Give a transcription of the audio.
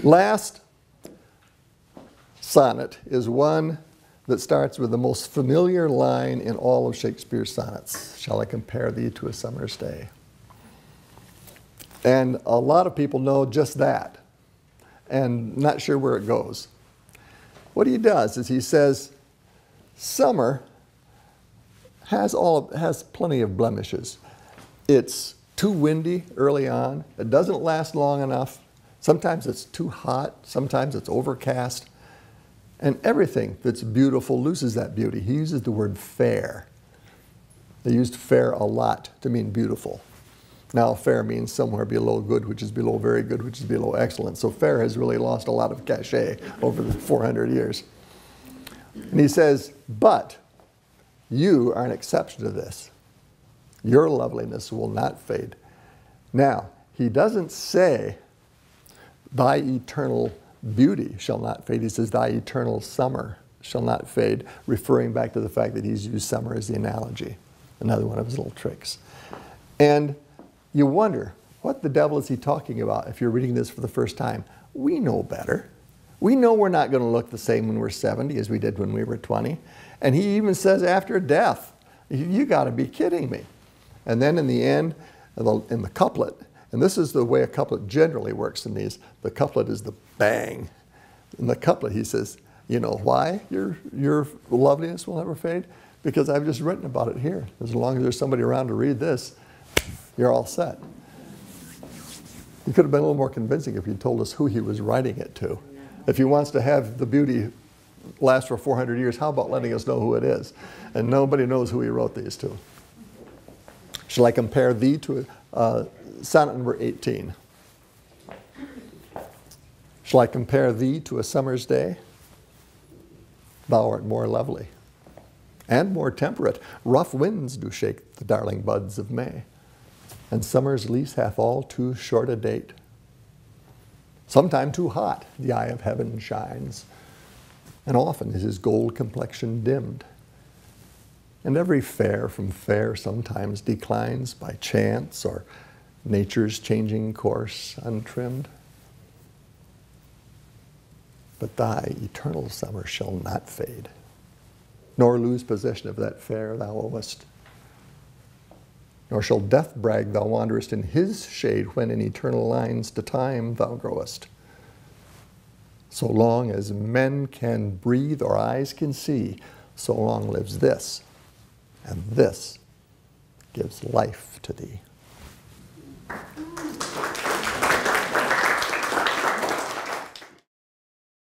Last sonnet is one that starts with the most familiar line in all of Shakespeare's sonnets. Shall I compare thee to a summer's day? And a lot of people know just that and not sure where it goes. What he does is he says, summer has plenty of blemishes. It's too windy early on. It doesn't last long enough. Sometimes it's too hot. Sometimes it's overcast. And everything that's beautiful loses that beauty. He uses the word fair. They used fair a lot to mean beautiful. Now fair means somewhere below good, which is below very good, which is below excellent. So fair has really lost a lot of cachet over the 400 years. And he says, but you are an exception to this. Your loveliness will not fade. Now, he doesn't say, thy eternal beauty shall not fade. He says, thy eternal summer shall not fade, referring back to the fact that he's used summer as the analogy, another one of his little tricks. And you wonder, what the devil is he talking about if you're reading this for the first time? We know better. We know we're not going to look the same when we're 70 as we did when we were 20. And he even says after death, you got to be kidding me. And then in the end, in the couplet, and this is the way a couplet generally works in these, the couplet is the bang. In the couplet he says, you know why your loveliness will never fade? Because I've just written about it here. As long as there's somebody around to read this, you're all set. He could have been a little more convincing if he told us who he was writing it to. If he wants to have the beauty last for 400 years, how about letting us know who it is? And nobody knows who he wrote these to. Shall I compare thee to sonnet number 18? Shall I compare thee to a summer's day? Thou art more lovely and more temperate. Rough winds do shake the darling buds of May, and summer's lease hath all too short a date. Sometime too hot the eye of heaven shines, and often is his gold complexion dimmed. And every fair from fair sometimes declines by chance or nature's changing course untrimmed. But thy eternal summer shall not fade, nor lose possession of that fair thou owest. Nor shall death brag thou wanderest in his shade when in eternal lines to time thou growest. So long as men can breathe or eyes can see, so long lives this, and this gives life to thee.